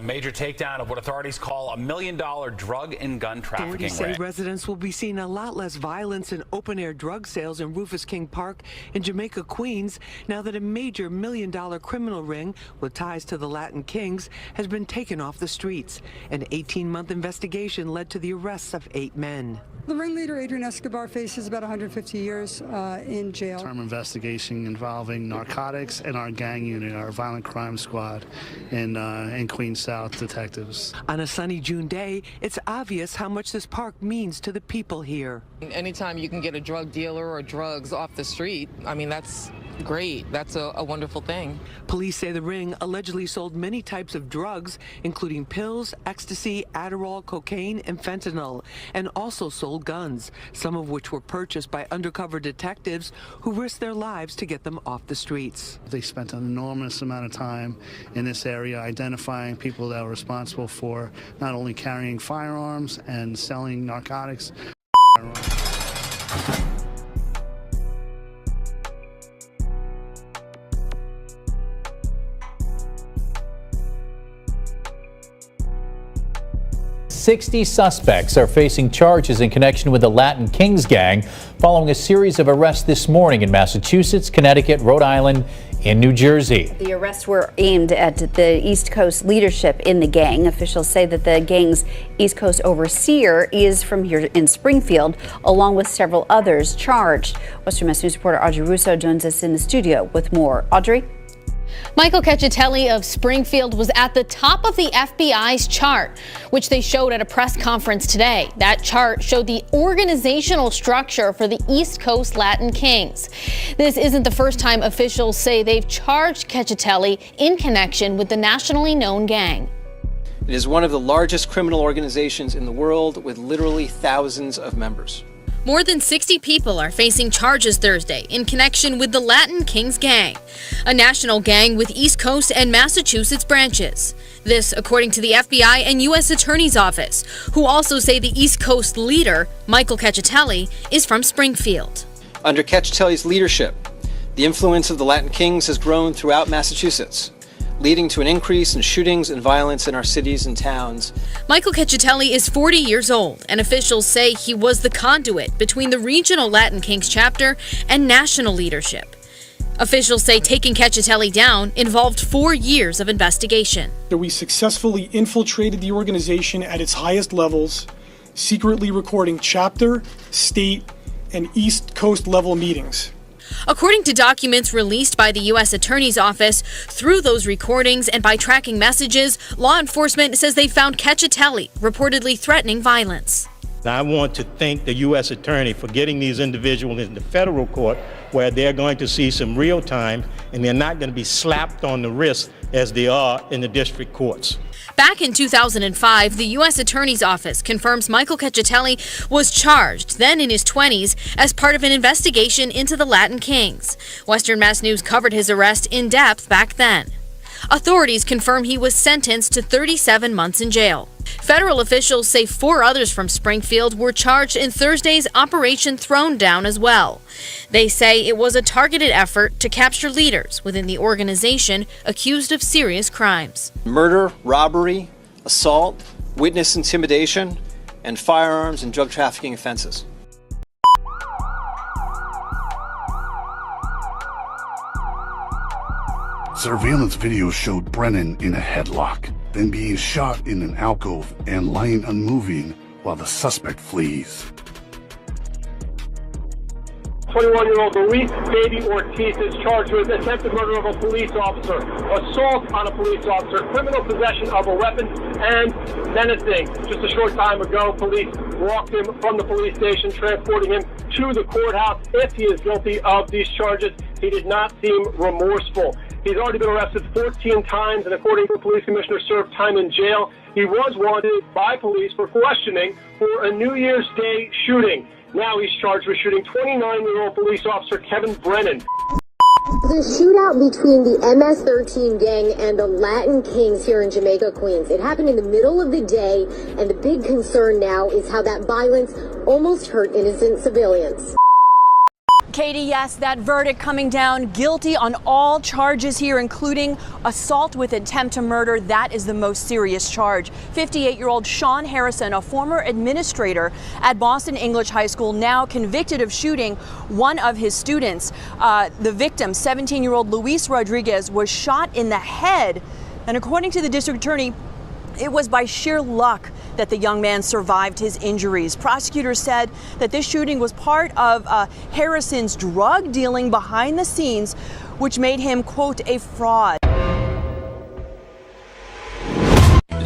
Major takedown of what authorities call $1 million drug and gun trafficking ring. Authorities say residents will be seeing a lot less violence and open-air drug sales in Rufus King Park in Jamaica, Queens, now that a major $1 million criminal ring with ties to the Latin Kings has been taken off the streets. An 18-month investigation led to the arrests of 8 men. The ringleader, Adrian Escobar, faces about 150 years in jail. Term investigation involving narcotics and our gang unit, our violent crime squad in Queens South detectives. On a sunny June day, it's obvious how much this park means to the people here. Anytime you can get a drug dealer or drugs off the street, I mean, that's great. That's a wonderful thing. Police say the ring allegedly sold many types of drugs, including pills, ecstasy, Adderall, cocaine, and fentanyl, and also sold guns, some of which were purchased by undercover detectives who risked their lives to get them off the streets. They spent an enormous amount of time in this area identifying people that were responsible for not only carrying firearms and selling narcotics. 60 suspects are facing charges in connection with the Latin Kings gang following a series of arrests this morning in Massachusetts, Connecticut, Rhode Island, and New Jersey. The arrests were aimed at the East Coast leadership in the gang. Officials say that the gang's East Coast overseer is from here in Springfield, along with several others charged. Western Mass News reporter Audrey Russo joins us in the studio with more. Audrey? Michael Cacciatelli of Springfield was at the top of the FBI's chart, which they showed at a press conference today. That chart showed the organizational structure for the East Coast Latin Kings. This isn't the first time officials say they've charged Cacciatelli in connection with the nationally known gang. It is one of the largest criminal organizations in the world with literally thousands of members. More than 60 people are facing charges Thursday in connection with the Latin Kings gang, a national gang with East Coast and Massachusetts branches. This, according to the FBI and U.S. Attorney's Office, who also say the East Coast leader, Michael Cacciatelli, is from Springfield. Under Cacciatelli's leadership, the influence of the Latin Kings has grown throughout Massachusetts, leading to an increase in shootings and violence in our cities and towns. Michael Cacciatelli is 40 years old, and officials say he was the conduit between the regional Latin Kings chapter and national leadership. Officials say taking Cacciatelli down involved 4 years of investigation. We successfully infiltrated the organization at its highest levels, secretly recording chapter, state, and East Coast level meetings. According to documents released by the U.S. Attorney's Office, through those recordings and by tracking messages, law enforcement says they found Cacciatelli reportedly threatening violence. I want to thank the U.S. Attorney for getting these individuals in the federal court where they're going to see some real time and they're not going to be slapped on the wrist as they are in the district courts. Back in 2005, the U.S. Attorney's Office confirms Michael Cacciatelli was charged, then in his 20s, as part of an investigation into the Latin Kings. Western Mass News covered his arrest in depth back then. Authorities confirm he was sentenced to 37 months in jail. Federal officials say 4 others from Springfield were charged in Thursday's Operation Thronedown as well. They say it was a targeted effort to capture leaders within the organization accused of serious crimes. Murder, robbery, assault, witness intimidation, and firearms and drug trafficking offenses. Surveillance video showed Brennan in a headlock, then being shot in an alcove and lying unmoving while the suspect flees. 21-year-old Luis Baby Ortiz is charged with attempted murder of a police officer, assault on a police officer, criminal possession of a weapon, and menacing. Just a short time ago, police walked him from the police station, transporting him to the courthouse. If he is guilty of these charges, he did not seem remorseful. He's already been arrested 14 times, and according to the police commissioner, served time in jail. He was wanted by police for questioning for a New Year's Day shooting. Now he's charged with shooting 29-year-old police officer Kevin Brennan. The shootout between the MS-13 gang and the Latin Kings here in Jamaica, Queens. It happened in the middle of the day, and the big concern now is how that violence almost hurt innocent civilians. Katie, yes, that verdict coming down guilty on all charges here, including assault with intent to murder. That is the most serious charge. 58-year-old Sean Harrison, a former administrator at Boston English High School, now convicted of shooting one of his students. The victim, 17-year-old Luis Rodriguez, was shot in the head. And according to the district attorney, it was by sheer luck that the young man survived his injuries. Prosecutors said that this shooting was part of Harrison's drug dealing behind the scenes, which made him, quote, a fraud.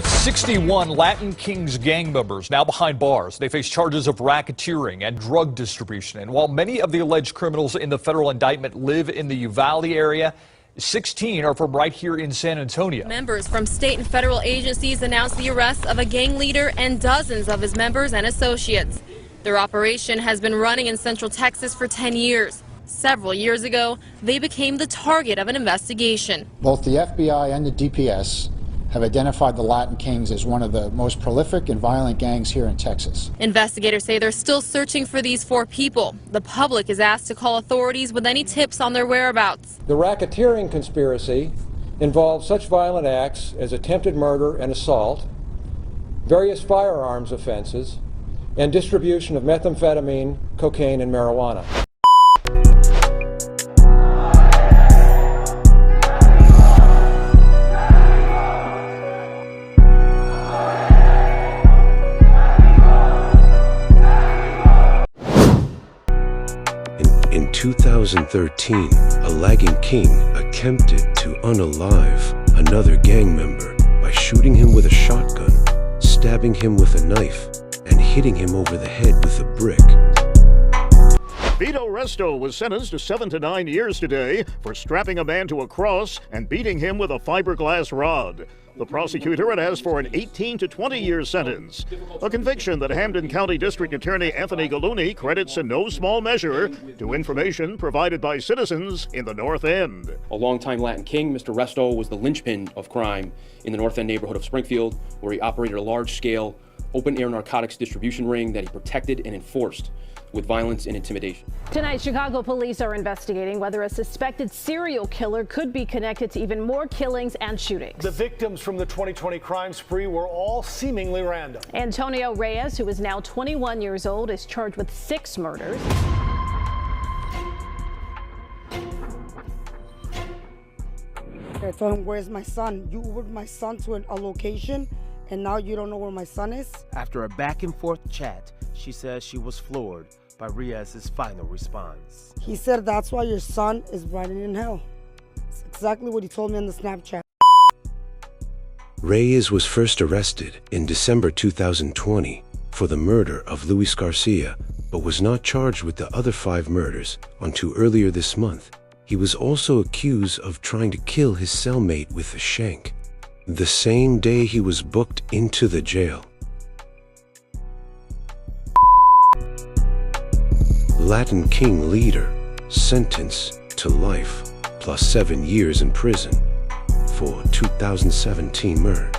61 Latin Kings gang members now behind bars. They face charges of racketeering and drug distribution. And while many of the alleged criminals in the federal indictment live in the Uvalde area, 16 are from right here in San Antonio. Members from state and federal agencies announced the arrest of a gang leader and dozens of his members and associates. Their operation has been running in Central Texas for 10 years. Several years ago, they became the target of an investigation. Both the FBI and the DPS have identified the Latin Kings as one of the most prolific and violent gangs here in Texas. Investigators say they're still searching for these 4 people. The public is asked to call authorities with any tips on their whereabouts. The racketeering conspiracy involves such violent acts as attempted murder and assault, various firearms offenses, and distribution of methamphetamine, cocaine, and marijuana. In 2013, a lagging king attempted to unalive another gang member by shooting him with a shotgun, stabbing him with a knife, and hitting him over the head with a brick. Vito Resto was sentenced to 7 to 9 years today for strapping a man to a cross and beating him with a fiberglass rod. The prosecutor had asked for an 18 to 20-year sentence, a conviction that Hampden County District Attorney Anthony Gallooni credits in no small measure to information provided by citizens in the North End. A longtime Latin king, Mr. Resto was the linchpin of crime in the North End neighborhood of Springfield, where he operated a large-scale open-air narcotics distribution ring that he protected and enforced with violence and intimidation. Tonight, Chicago police are investigating whether a suspected serial killer could be connected to even more killings and shootings. The victims from the 2020 crime spree were all seemingly random. Antonio Reyes, who is now 21 years old, is charged with 6 murders. I told him, where's my son? You Ubered my son to a location, and now you don't know where my son is? After a back-and-forth chat, she says she was floored by Reyes's final response. He said, that's why your son is riding in hell. It's exactly what he told me on the Snapchat. Reyes was first arrested in December 2020 for the murder of Luis Garcia, but was not charged with the other 5 murders until earlier this month. He was also accused of trying to kill his cellmate with a shank, the same day he was booked into the jail. Latin King leader sentenced to life plus 7 years in prison for 2017 murder.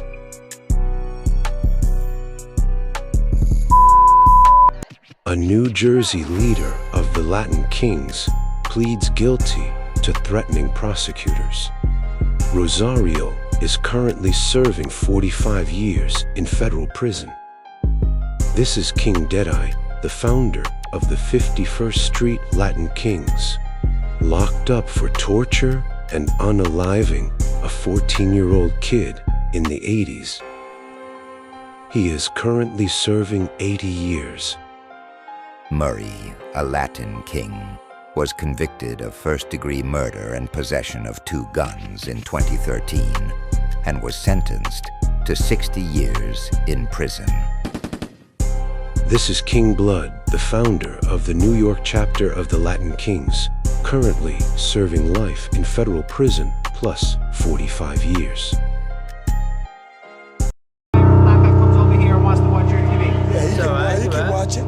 A New Jersey leader of the Latin Kings pleads guilty to threatening prosecutors. Rosario is currently serving 45 years in federal prison. This is King Deadeye, the founder of the 51st Street Latin Kings, locked up for torture and unaliving a 14-year-old kid in the 80s. He is currently serving 80 years. Murray, a Latin king, was convicted of first-degree murder and possession of 2 guns in 2013 and was sentenced to 60 years in prison. This is King Blood, the founder of the New York chapter of the Latin Kings, currently serving life in federal prison plus 45 years. Comes over here and wants to watch your TV. Yeah, he can watch it.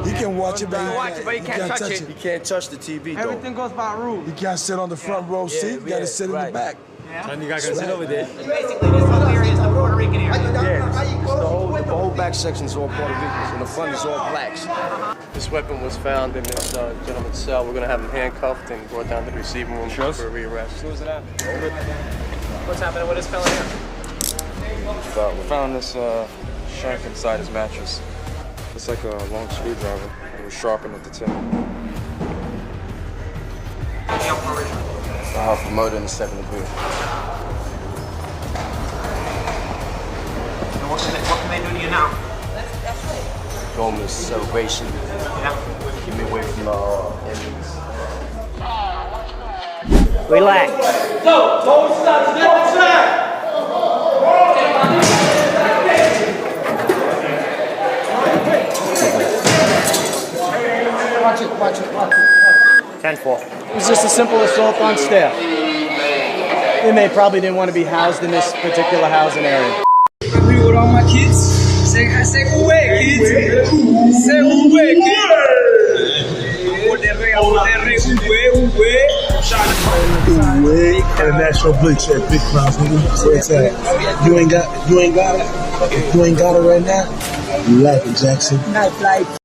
He can watch it, but you can't touch it. You can't touch the TV, though. Everything goes by rule. You can't sit on the front row seat. You got to sit in the back. Yeah. You guys can sit over there. Basically, this whole area is the Puerto Rican area. Yeah, the whole back section is all Puerto Ricans, and the front is all blacks. This weapon was found in this gentleman's cell. We're going to have him handcuffed and brought down to the receiving room for a rearrest. Who's it at? What's happening with this fella here? We found this shank inside his mattress. It's like a long screwdriver. It was sharpened at the tip. For murder in the 2nd degree. And what can they do to you now? Going celebration. Yeah. Keep me away from enemies. Relax. No, don't stop. Don't stop. Watch it. 10-4. It was just a simple assault on staff. Inmate probably didn't want to be housed in this particular housing area. Agree with all my kids. Say away, kids. Say away, International Blitz at Big Clouds, nigga. So it's you ain't got it. If you ain't got it right now, you lacking, Jackson. Nightlife.